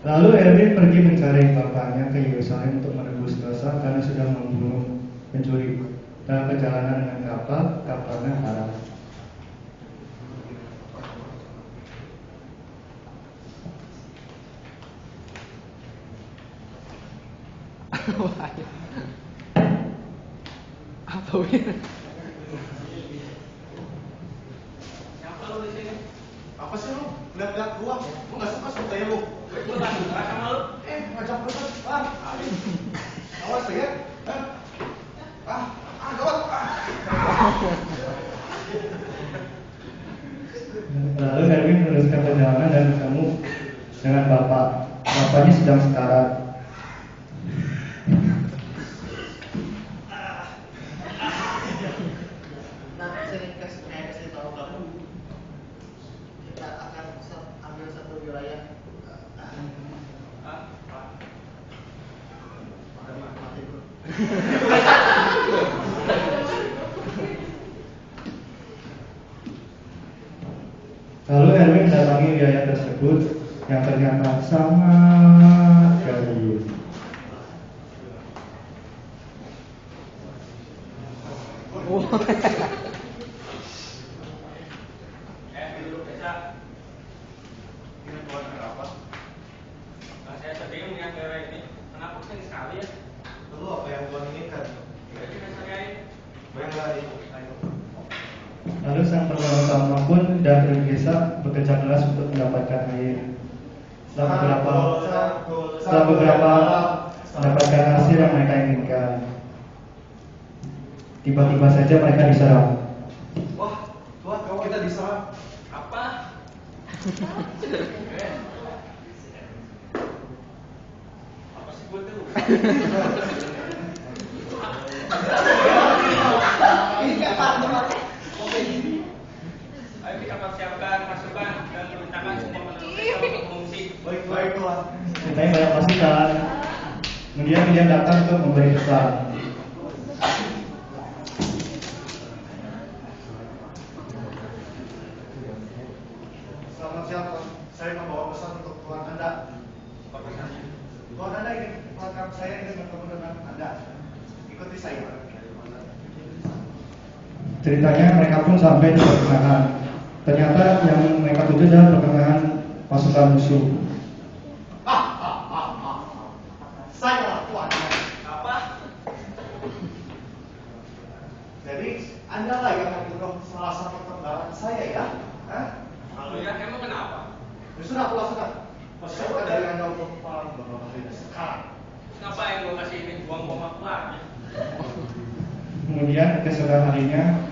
Lalu Erwin pergi mencari bapaknya ke Yerusalem untuk menebus dosa karena sudah membunuh pencuri. Dalam perjalanan dengan kapalnya arah. Apa ini? Siapa lu di sini? Apa sih lu? Lihat-lihat gua. Gua enggak suka sama gaya lu. Gua enggak suka sama lu. Ngajak gua kan. Awas ya. Gawat. Lalu Erwin meneruskan perjalanan dan bertemu dengan bapaknya sedang sekarat. Nah, saya kasih tahu kamu. Kita akan ambil satu wilayah. Mati bro. Lalu Erwin mendatangi wilayah tersebut yang ternyata sangat garis. Duduk biasa. Ini buat apa? Nah, saya sedih melihat daerah ini. Kenapa sering sekali ya? Dulu apa yang Tuhan inginkan? Jadi saya bayanglah itu. Lalu sang pertama pun sudah bergesak bekerja keras untuk mendapatkan air. Setelah beberapa mendapatkan hasil yang mereka inginkan, tiba-tiba saja mereka diserang. Wah, Tuhan, kalau kita diserang apa? Apa sih gue tuh? Ayo kita persiapkan pasukan dan perintahkan semua penduduk untuk mengungsi. Baik, Tuhan. Ceritanya banyak pasukan. Kemudian dia datang untuk memberi pesan. Selamat siang, Tuhan. Saya membawa pesan untuk Tuhan Anda. Apa pesannya? Tuhan Anda ingin, saya ingin bertemu dengan Anda. Ikuti saya. Ceritanya mereka pun sampai di pertengahan. Ternyata yang mereka tuju adalah pertengahan pasukan musuh. Saya Tuhan. Apa? Jadi Anda lah yang membunuh salah satu kembaran saya ya? Lalu ya, emang kenapa? Ya sudah, sudah. Saya bukan dari Anda untuk kepala bapak ini sekarang. Ngapain gue kasih ini buang-buang waktu lagi? Kemudian keesokan harinya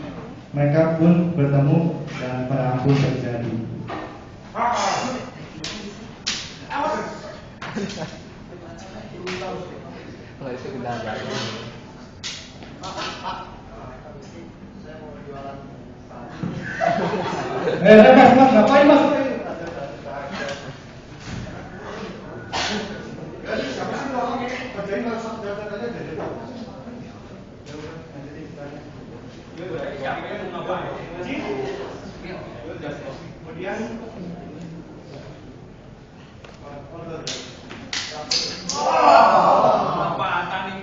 mereka pun bertemu dan perang pun terjadi. Kalau itu kita ada. Saya mau jualan. Mas, ngapain mas? Siapa sih orang ini? Kerjain harus satu jam aja jadi tahu. Kemudian apaan nih?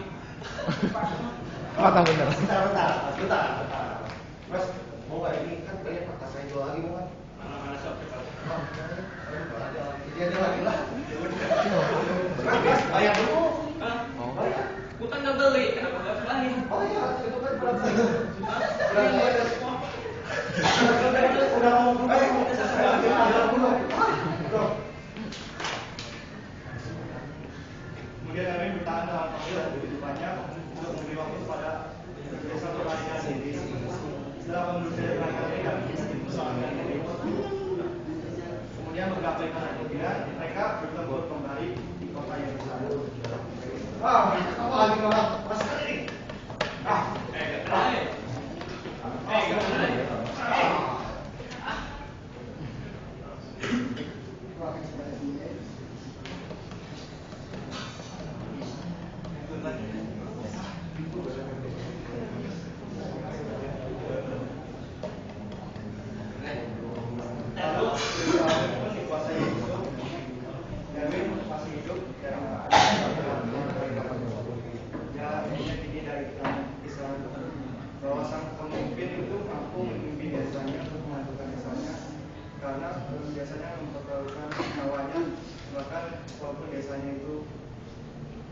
Mata bener. Bentar. Mas, mau nggak ini kan kayaknya paksa saya jual lagi mau kan? Mana shop? Dia lagi lah. Mas, bayar dulu. Bayar. Bukan nggak beli, kenapa nggak bayar? Oh iya, itu kan berapa? Udah mau kemudian kami bertahan dalam panggilan begitu banyak untuk memberi waktu kepada desa komunikasi. Setelah menelusuri perangkat kami persoalan ini, kemudian menggapai karena kemudian mereka bertempur kembali di kota Yerusalem. Apa lagi orang pas ini?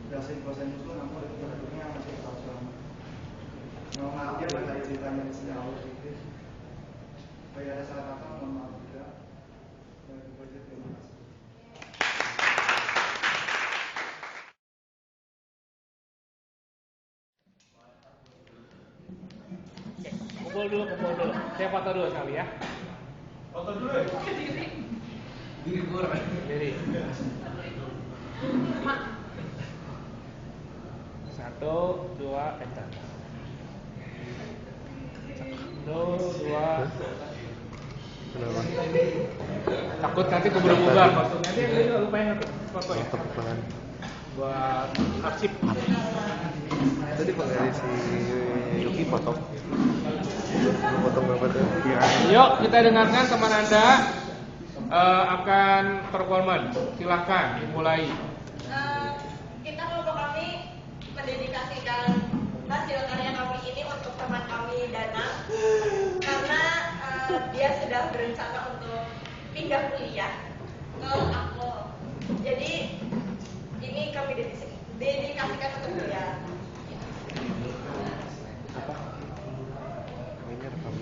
dosen itu namun itu bentuknya masih kosong. Mau maaf ya bagi ceritanya di sini awal gitu. Bagi ada salah kata mohon maaf juga. Bagi budget terima kasih. Kumpul dulu. Saya foto dulu sekali ya. Foto dulu ya. Diri. 1, 2, enter. 1, 2. Kenapa? Takut nanti keburu bubar maksudnya. Nanti lupain foto ya. Buat arsip. Tadi kalau dari si Yuki potong. Lu potong berapa tuh? Iya. Yuk kita dengarkan teman Anda akan performan. Silahkan dimulai. Kita kelompok kami mendedikasikan hasil karya kami ini untuk teman kami Dana karena dia sudah berencana untuk pindah kuliah ke Akpol. Jadi ini kami dedikasikan untuk dia. Apa? Ini rekam.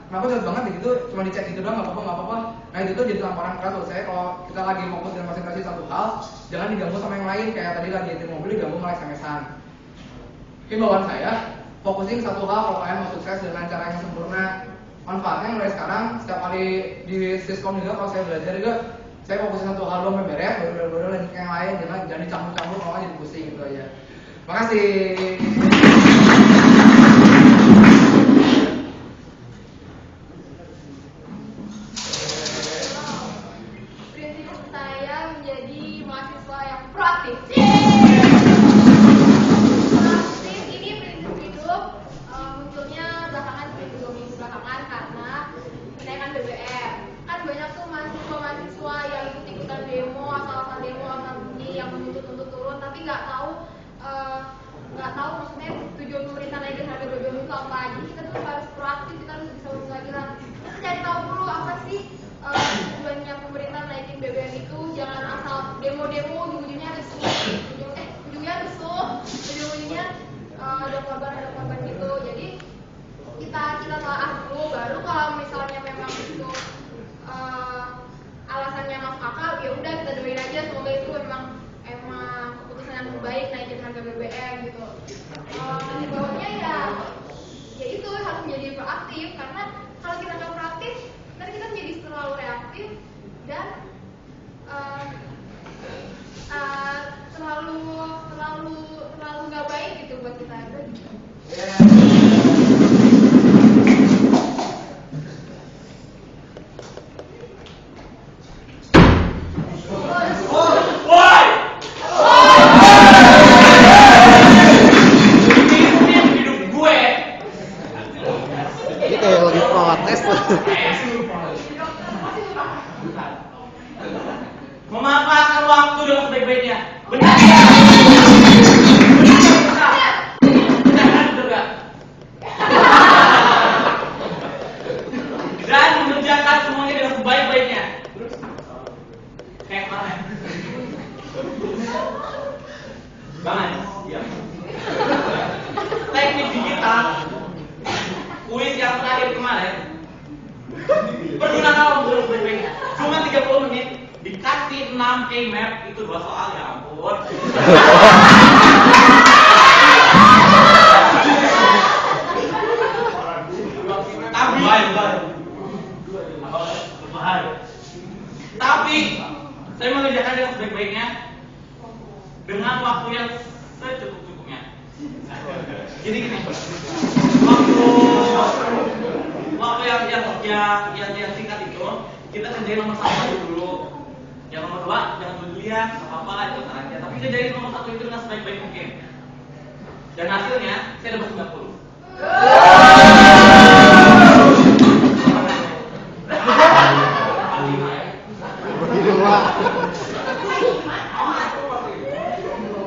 kenapa cepet banget gitu, cuma dicek gitu doang nggak apa-apa. Nah itu tuh jadi tamparan keras buat saya kalau kita lagi fokus dan konsentrasi satu hal, jangan diganggu sama yang lain. Kayak tadi lagi di mobil diganggu malah SMS-an. Himbauan saya, fokusin satu hal kalau kalian mau sukses dengan cara yang sempurna. Manfaatnya mulai sekarang, setiap kali di Siskom juga kalau saya belajar juga, saya fokusin satu hal doang beres, baru lanjut yang lain, jangan dicampur-campur kalau nggak jadi pusing gitu aja. Makasih. Prinsip saya menjadi mahasiswa yang proaktif. Proaktif ini prinsip hidup munculnya belakangan 2 minggu belakangan karena kenaikan BBM. Kan banyak tuh mahasiswa yang ikut-ikutan demo, asal bunyi yang menuntut turun, tapi nggak tahu maksudnya tujuan pemerintah naikin harga BBM itu apa. Jadi kita tuh harus proaktif, kita harus bisa bergerak. Kita cari tahu dulu apa sih tujuannya pemerintah naikin BBM itu. Jangan asal demo-demo ujung-ujungnya rusuh, ujung-ujungnya ada korban gitu. Jadi kita telah dulu, baru kalau misalnya memang itu alasannya masuk akal, ya udah kita doain aja semoga itu emang keputusan yang terbaik naikin harga BBM gitu. Bawahnya ya itu harus menjadi proaktif, karena kalau kita nggak proaktif nanti kita menjadi terlalu reaktif dan terlalu nggak baik gitu buat kita. Ini kayak lagi protes. Memanfaatkan waktu dengan sebaik-baiknya. Benar juga. Dan mengerjakan semuanya dengan sebaik-baiknya. Kayak kemarin. Banget. Iya. Teknik digital. Kuis yang terakhir kemarin. Pergunakan waktu dengan sebaik-baiknya. Cuma 30 menit. Dikasih 6 K-map itu 2 soal, ya ampun. Tapi saya mengerjakan dengan sebaik-baiknya dengan waktu yang secukup-cukupnya. Jadi gini, waktu yang singkat itu kita kerjain nomor 1 dulu. Yang nomor 2 jangan dulu ya, apa-apa itu aja. Tapi kerjain nomor 1 itu dengan sebaik-baik mungkin. Dan hasilnya saya dapat 90.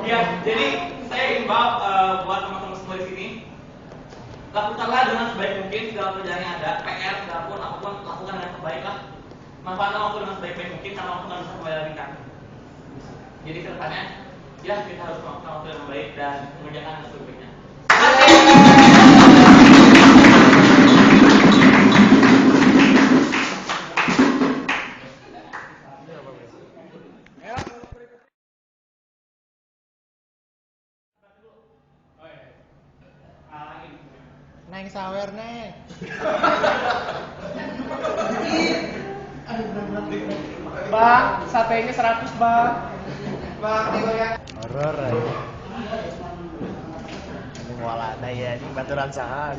Ya, jadi saya imbau buat teman-teman semua di sini, lakukanlah dengan sebaik mungkin segala kerjaan yang ada, PR, apapun lakukan dengan terbaik lah. Manfaatkan waktu dengan sebaik-baik mungkin karena waktu nggak bisa kembali lagi kan. Jadi kedepannya, ya kita harus melakukan waktu yang baik dan mengerjakan dengan sebaik-baiknya. Neng sawer neng. Bang, satenya 100 bang. Bang, nego ya. Horor aja. Ini wala daya ini baturan sahan.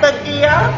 Sekian.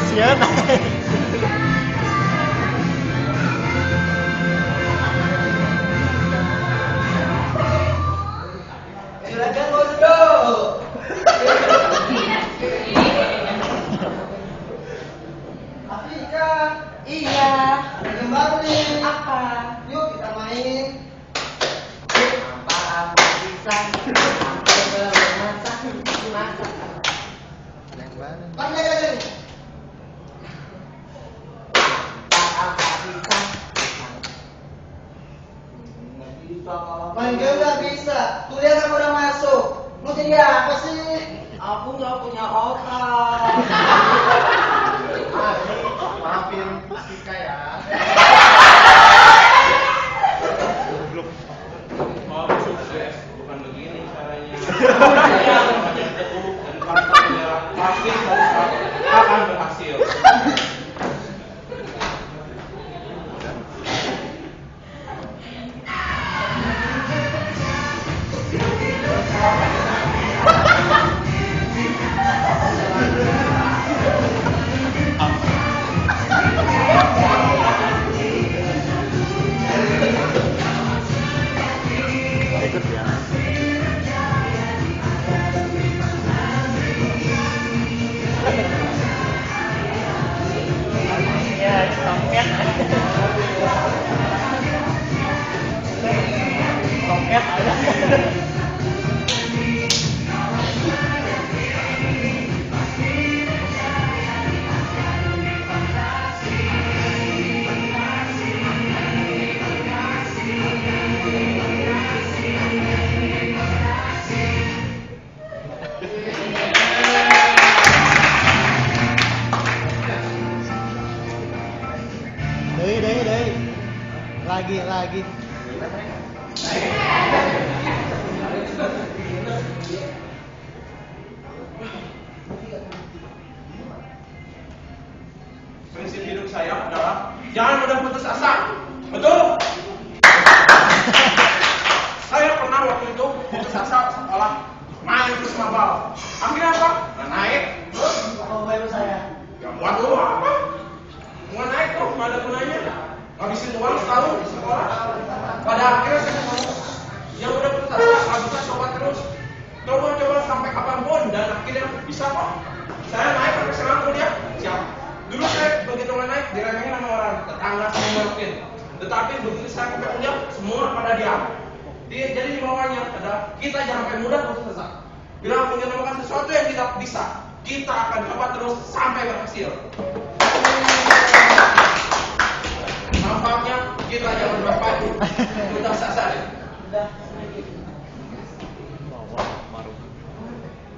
Siap. Silakan bos dong. Afrika. Iya. Ada yang baru nih. Apa? Yuk kita main. Apa bisa sampai bermasak masak. Panjang aja nih. Apa bisa? Main game nggak bisa. Kuliah kamu udah masuk. Mau jadi apa sih? Aku nggak punya otak. Maafin Afrika ya. Mau sukses bukan begini caranya. Saya menjadi teguh dan partainya pasti akan berhasil. Ikut ya. Ya, songket. Songket ada. Dei. Lagi. Prinsip hidup saya adalah jangan mudah putus asa. Betul? Saya pernah waktu itu putus asa sekolah main terus mabal. Akhirnya apa? Nggak naik. Terus Apa baru saya? ya buat lu apa? Nggak naik tuh, nggak ada gunanya. Ngabisin uang setahun di sekolah. Pada akhirnya saya ngomong, yang udah putus asa nggak bisa coba terus. Coba sampai kapanpun dan akhirnya bisa kok. Saya naik sampai sekarang kuliah, siap. Dulu saya begitu nggak naik diremehin sama orang tetangga sama mungkin. Tetapi begitu saya sampai kuliah, semua pada diam. Jadi himbauannya adalah kita jangan sampai mudah putus asa. Bila menemukan sesuatu yang tidak bisa, kita akan coba terus sampai berhasil. Nampaknya kita jangan berpacu, putus asa.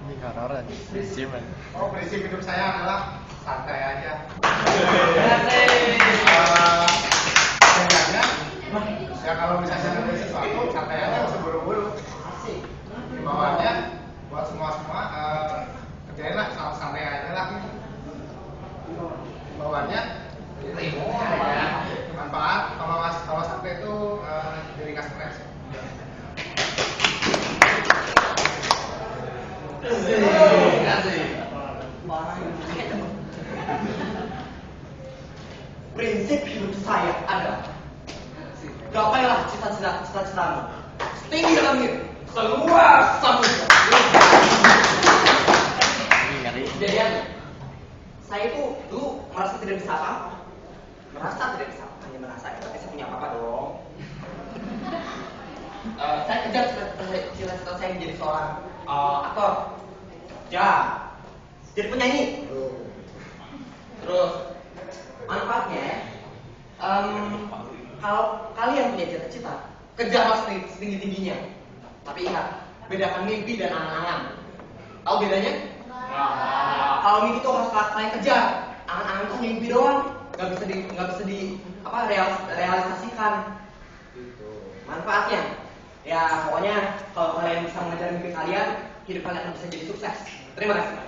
Ini horor aja. Simen. Oh, prinsip hidup saya adalah santai aja. Sebenarnya, ya kalau misalnya ada sesuatu santai aja, nggak usah buru-buru. Himbauannya buat semua kerjain lah, santai aja lah. Himbauannya manfaat kalau sampai itu jadi nggak stres. Prinsip hidup saya adalah gapailah cita-citamu setinggi langit, seluas samudra. Kejadian saya itu dulu merasa tidak bisa apa-apa, hanya merasa tapi saya punya apa-apa dong. Saya kejar cita-cita saya menjadi seorang aktor, ya, jadi penyanyi. Terus manfaatnya, kalau kalian punya cita-cita, kejarlah setinggi-tingginya. Tapi ingat, bedakan mimpi dan angan-angan. Tahu bedanya? Kalau mimpi itu harus kalian kejar, angan-angan itu hanya mimpi doang, nggak bisa realisasikan. Manfaatnya, ya pokoknya kalau kalian bisa mengejar mimpi kalian, hidup kalian akan bisa jadi sukses. Terima kasih.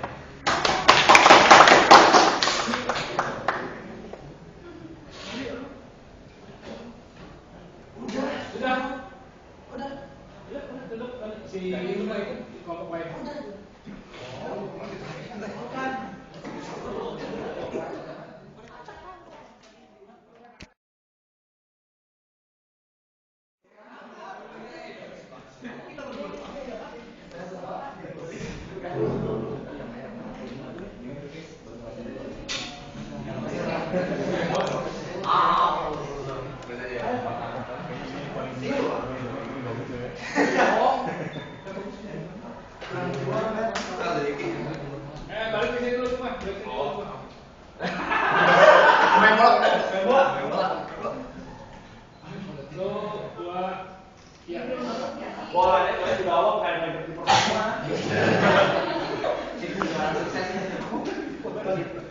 Udah. Si ini juga itu kelompok Salah.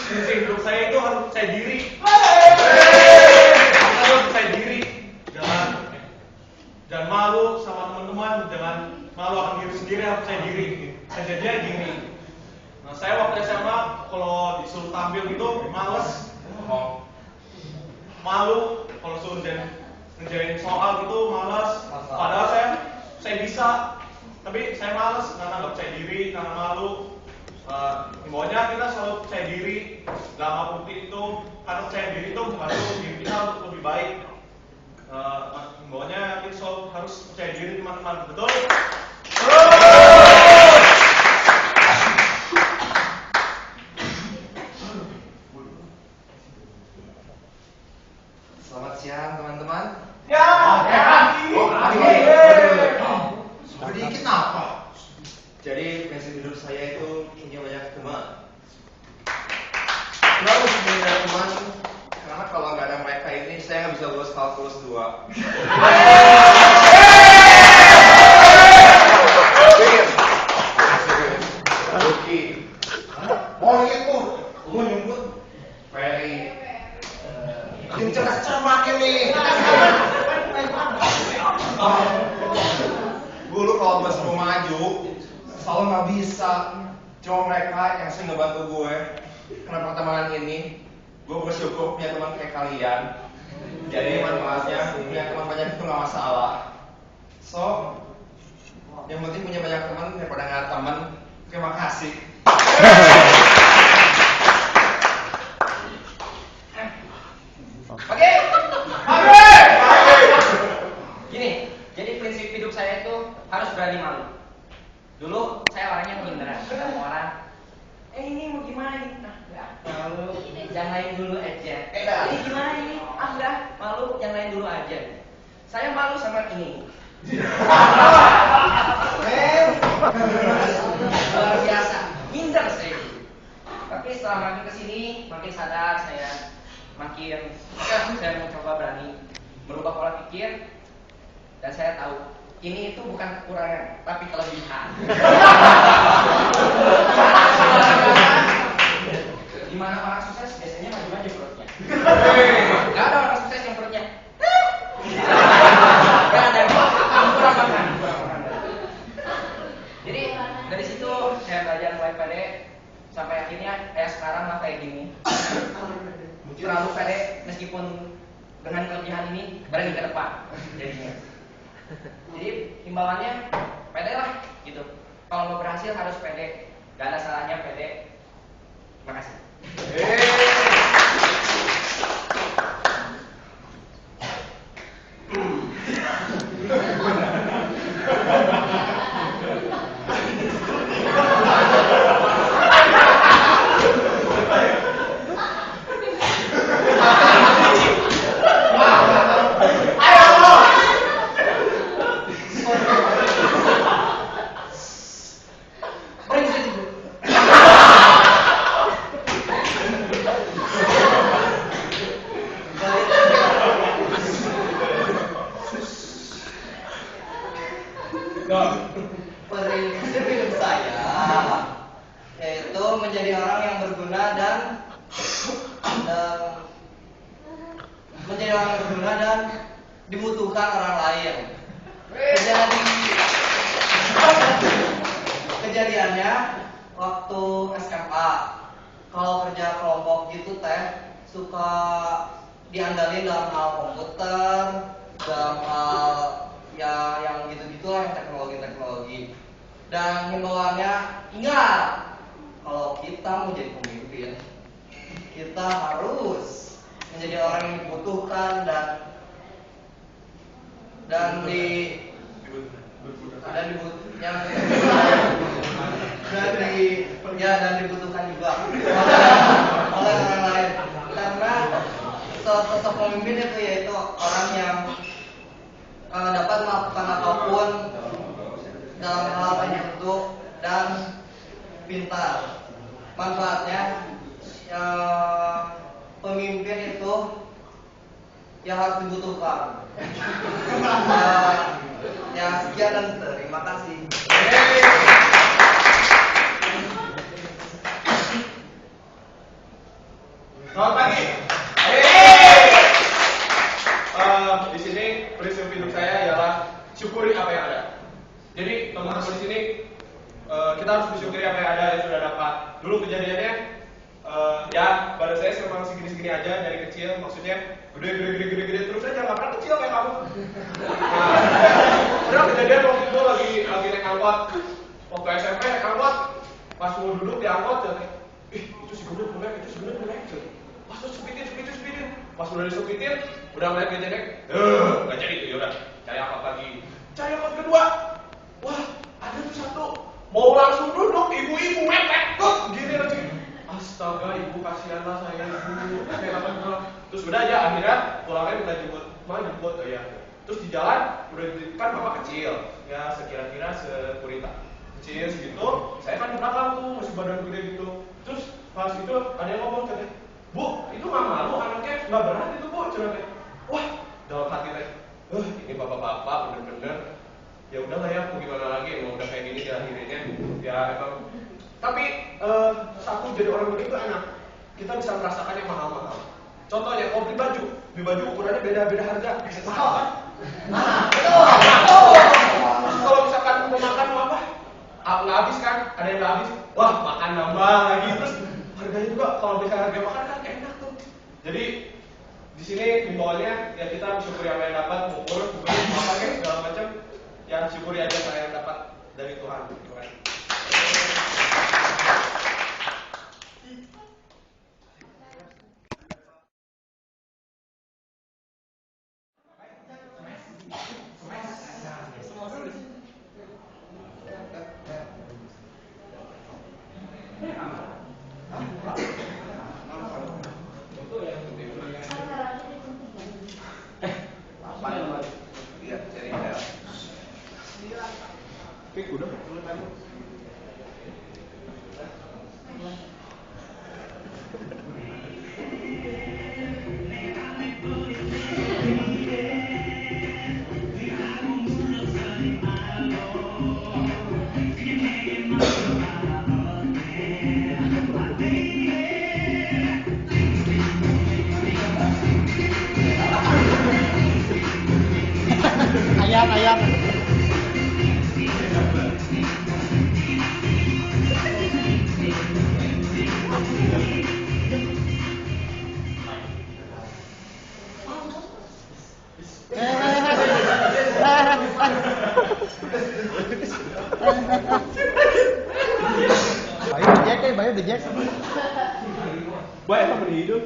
Prinsip hidup saya itu harus percaya diri. Harus percaya diri. Jangan malu sama teman-teman. Jangan malu akan diri sendiri. Harus percaya diri. Saja diri. Nah, saya waktu SMA kalau disuruh tampil gitu males. Malu kalau suruh ngerjain soal gitu malas. Padahal saya bisa, tapi saya malas karena nggak percaya diri, karena malu. Pokoknya kita selalu percaya diri. Gama putih itu karena percaya diri itu membantu diri kita untuk lebih baik. Pokoknya kita selalu harus percaya diri teman-teman, betul? Selamat siang teman-teman. Ya, Sedikit apa? Jadi prinsip hidup saya itu punya banyak teman. Kenapa punya teman? Karena kalau nggak ada mereka ini saya nggak bisa lulus kalkulus 2. Mau nyebut, Ferry, Yang cermat ini. Dulu kalau pas mau maju, selalu nggak bisa. Cuma mereka yang sering ngebantu gue. Karena pertemanan ini, gue bersyukur punya teman kayak kalian. Jadi manfaatnya punya teman banyak itu nggak masalah. So, yang penting punya banyak teman daripada nggak ada teman. Terima kasih. Oke. Gini, jadi prinsip hidup saya itu harus berani malu. Dulu saya orangnya minder, ketemu orang, ini mau gimana nih? Nah, enggak, malu, yang lain dulu aja. Ini gimana ini? Ah, enggak, malu, yang lain dulu aja. Saya malu sama ini. Luar biasa, minder saya. Tapi setelah makin kesini, makin sadar saya, makin saya mencoba berani merubah pola pikir, dan saya tahu ini itu bukan kekurangan, tapi kelebihan. Di mana orang sukses biasanya maju-maju perutnya. Gak ada orang sukses yang perutnya. Gak ada yang kurang makan. Jadi dari situ saya belajar mulai pede sampai akhirnya sekarang lah kayak gini. Terlalu pede meskipun dengan kelebihan ini berani ke depan jadinya. Jadi imbauannya pede lah gitu. Kalau mau berhasil harus pede. Gak ada salahnya pede. Terima kasih. Prinsip hidup saya yaitu menjadi orang yang berguna dan menjadi orang yang berguna dan dibutuhkan orang lain. Kejadiannya waktu SMA, kalau kerja kelompok gitu teh suka diandalin dalam hal komputer, dalam hal ya yang gitu-gitu lah, yang teknologi. Dan himbauannya, ingat, kalau kita mau jadi pemimpin, kita harus menjadi orang yang dibutuhkan dan dibutuhkan juga oleh orang lain. Karena sosok pemimpin itu yaitu orang yang dapat melakukan apapun dalam hal tertentu dan pintar. Manfaatnya pemimpin itu ya harus dibutuhkan. Ya sekian dan terima kasih. Selamat pagi. Di sini prinsip hidup saya ialah syukuri apa yang ada. Jadi teman-teman di sini kita harus bersyukuri apa yang ada yang sudah dapat. Dulu kejadiannya ya badan saya memang segini-segini aja dari kecil, maksudnya gede terus aja, nggak pernah kecil kayak kamu. Udah kejadian waktu itu lagi naik angkot, waktu SMP naik angkot, pas mau duduk di angkot, itu si gendut naik, pas tuh sepitin, pas udah disepitin, udah mulai kejadian, nggak jadi, yaudah cari angkot lagi, cari angkot kedua, wah ada tuh satu, mau langsung duduk, ibu-ibu mepet, gini lagi. Astaga, ibu kasihanlah saya ibu. Terus udah aja akhirnya pulangnya minta jemput, ya. Terus di jalan udah kan bapak kecil, ya sekira-kira sekurita kecil segitu. Saya kan di belakang tuh masih badan gede gitu. Terus pas itu ada yang ngomong katanya, Bu, itu nggak malu anaknya nggak berat itu Bu, curhatnya. Wah, dalam hati teh, ini bapak-bapak bener-bener. Ya udahlah ya, mau gimana lagi, emang udah kayak gini ya akhirnya. Ya emang. Tapi satu jadi orang begitu enak. Kita bisa merasakan yang mahal-mahal. Contohnya mau beli baju ukurannya beda harga, mahal kan? Nah, Kalau misalkan mau makan mau apa? Nggak habis kan? Ada yang nggak habis? Wah, makan nambah lagi terus harganya juga kalau misalkan harga makan kan enak tuh. Jadi di sini himbauannya ya kita mensyukuri apa yang dapat, mengukur, apa kayak segala macam, ya syukuri aja apa yang dapat dari Tuhan. Terima kasih. Ayam. Bayu the Jack. Baik apa hidup?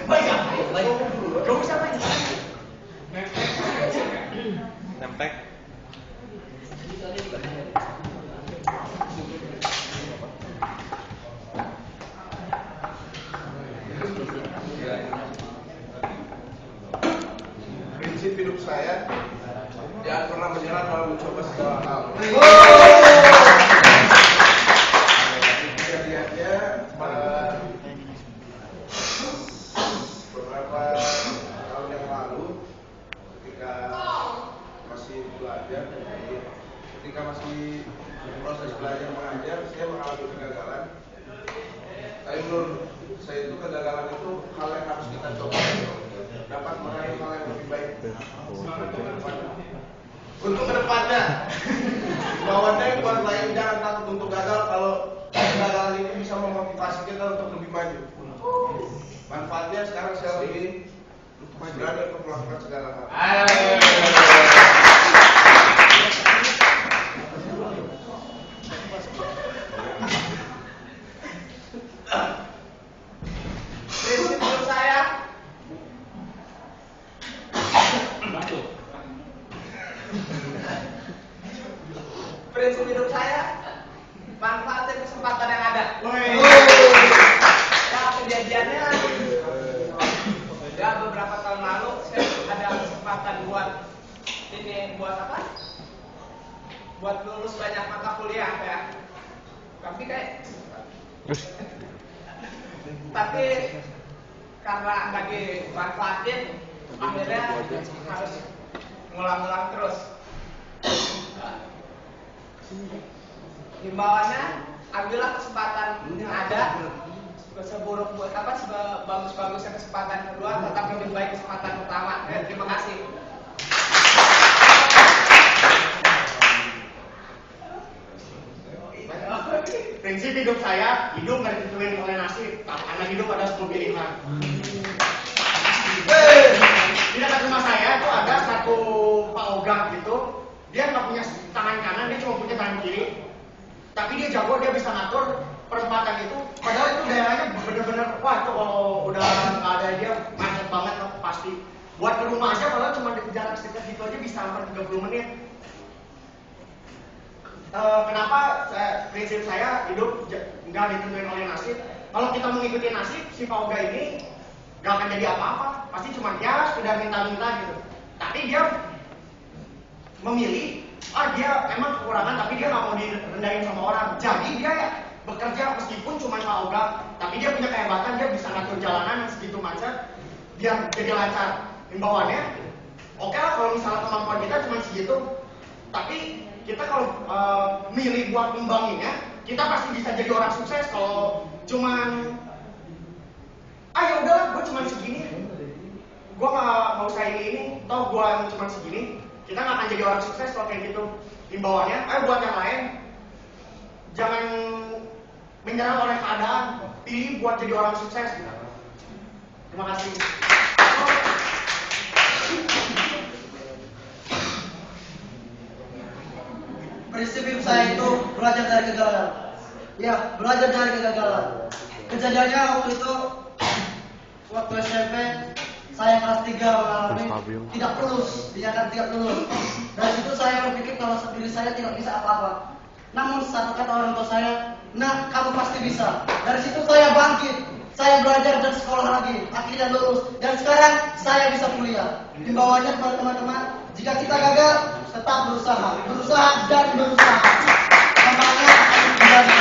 Baik, gak usah lagi. hidup saya, jangan pernah menyerah dalam mencoba segala hal. Kejadiannya beberapa tahun yang lalu, ketika masih belajar, ketika masih proses belajar mengajar, saya mengalami kegagalan. Tapi menurut saya itu kegagalan itu hal yang harus kita coba dapat meraih hal yang lebih baik untuk kedepannya. Bahwa buat lain jangan takut untuk gagal, kalau kegagalan ini bisa memotivasi kita untuk lebih maju. Manfaatnya sekarang saya lebih berani untuk melakukan segala hal. Prinsip hidup saya manfaatin kesempatan yang ada. Ya, kejadiannya ya beberapa tahun lalu saya ada kesempatan buat apa? Buat lulus banyak mata kuliah ya. Tapi karena nggak dimanfaatin, akhirnya harus ngulang-ngulang terus. Himbauannya, ambillah kesempatan yang ada, sebagus-bagusnya kesempatan kedua, tetap lebih baik kesempatan pertama. Terima kasih. Prinsip hidup saya, hidup nggak ditentuin oleh nasib, karena hidup ada 10 pilihan. Di dekat rumah saya itu ada satu Pak Ogah gitu, dia nggak punya tangan kanan, dia cuma punya tangan kiri. Tapi dia jago, dia bisa ngatur perempatan itu. Padahal itu daerahnya bener-bener, wah itu kalau udah nggak ada dia macet banget pasti. Buat ke rumah aja, padahal cuma jarak sedekat gitu aja bisa sampai 30 menit. Kenapa prinsip saya hidup nggak ditentuin oleh nasib. Kalau kita mengikuti nasib, si Pak Oga ini nggak akan jadi apa-apa. Pasti cuma dia sudah minta-minta gitu. Tapi dia memilih, dia emang kekurangan, tapi dia nggak mau direndahin sama orang. Jadi dia bekerja meskipun cuma Pak Oga, tapi dia punya kehebatan, dia bisa ngatur jalanan yang segitu macet, biar jadi lancar. Himbauannya, oke lah kalau misalnya kemampuan kita cuma segitu, tapi kita kalau milih buat membanginnya, kita pasti bisa jadi orang sukses. Kalau cuman ya udahlah, gue cuman segini, gue nggak mau saya ini, toh gue cuman segini, kita nggak akan jadi orang sukses kalau kayak gitu. Himbauannya, buat yang lain, jangan menyerah oleh keadaan, pilih buat jadi orang sukses. Terima kasih. Prinsip hidup saya itu belajar dari kegagalan. Ya, belajar dari kegagalan. Kejadiannya waktu itu, waktu SMP, saya kelas 3 mengalami tidak lulus, dinyatakan tidak lulus. Dari situ saya berpikir kalau diri saya tidak bisa apa-apa. Namun satu kata orang tua saya, "Nah, kamu pasti bisa." Dari situ saya bangkit, saya belajar dan sekolah lagi, akhirnya lulus. Dan sekarang saya bisa kuliah. Himbauannya kepada teman-teman, jika kita gagal, tetap berusaha dan berusaha. Kampanye menjadi.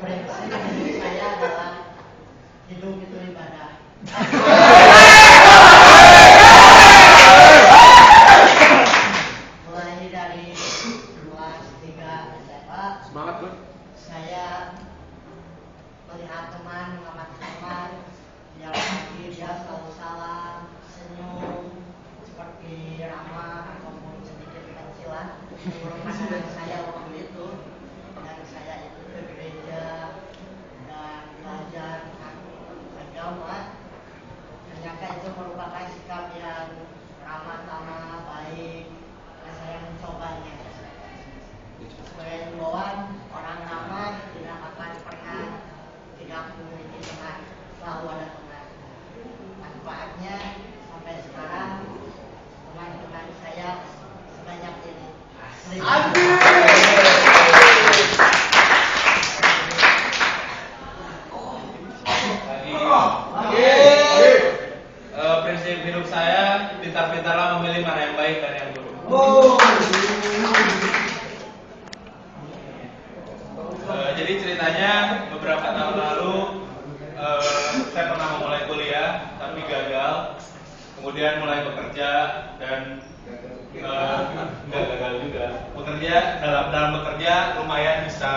Prinsip saya adalah hidup itu ibadah. Mulai dari kelas 3 SMA, semangat bro. Saya melihat teman, mengamati teman, yang pagi dia selalu salam, senyum, seperti ramah ataupun sedikit kecilan. Menurut saya waktu itu, dan saya ikut ke gereja dan belajar agama. Ternyata itu merupakan sikap yang ramah tamah, baik, dan saya mencobanya. Sebagai himbauan, orang ramah tidak akan pernah tidak memiliki teman, selalu ada teman. Manfaatnya sampai sekarang teman-teman saya sebanyak ini. Jadi ceritanya beberapa tahun lalu saya pernah memulai kuliah tapi gagal. Kemudian mulai bekerja dan nggak gagal juga. Bekerja dalam bekerja lumayan bisa,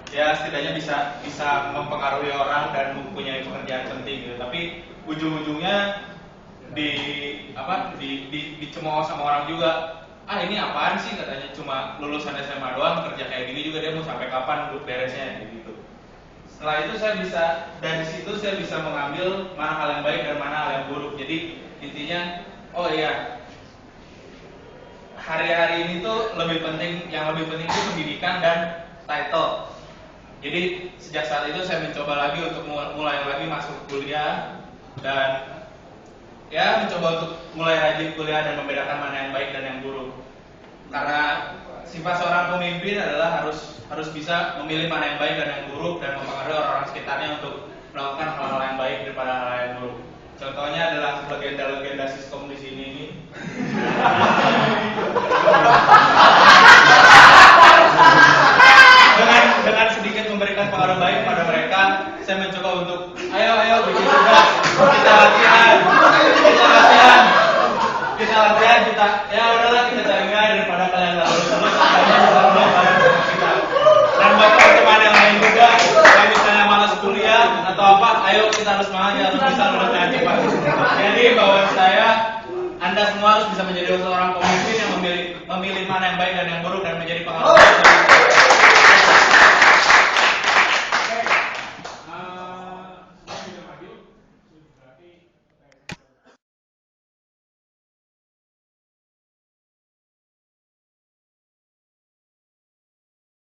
ya setidaknya bisa mempengaruhi orang dan mempunyai pekerjaan penting gitu. Tapi ujung-ujungnya dicemooh sama orang juga. Ini apaan sih, katanya cuma lulusan SMA doang kerja kayak gini juga, dia mau sampai kapan untuk beresnya gitu. Setelah itu dari situ saya bisa mengambil mana hal yang baik dan mana hal yang buruk. Jadi intinya, oh iya, hari-hari ini tuh yang lebih penting itu pendidikan dan title. Jadi sejak saat itu saya mencoba lagi untuk mulai lagi masuk kuliah dan ya mencoba untuk mulai rajin kuliah dan membedakan mana yang baik dan yang buruk. Karena sifat seorang pemimpin adalah harus bisa memilih mana yang baik dan yang buruk dan mempengaruhi orang-orang sekitarnya untuk melakukan hal-hal yang baik daripada hal yang buruk. Contohnya adalah legenda-legenda siskom di sini ini. Dengan sedikit memberikan pengaruh baik pada mereka, saya mencoba untuk ayo bikin tugas, kita latihan, ya udahlah kita cari daripada kalian nggak lulus kalian kita. Dan buat teman-teman yang lain juga, kalau misalnya malas kuliah atau apa, ayo kita harus semangat, harus bisa lulusnya cepat. Jadi bahwa Anda semua harus bisa menjadi seorang pemimpin yang memilih mana yang baik dan yang buruk dan menjadi pengaruh.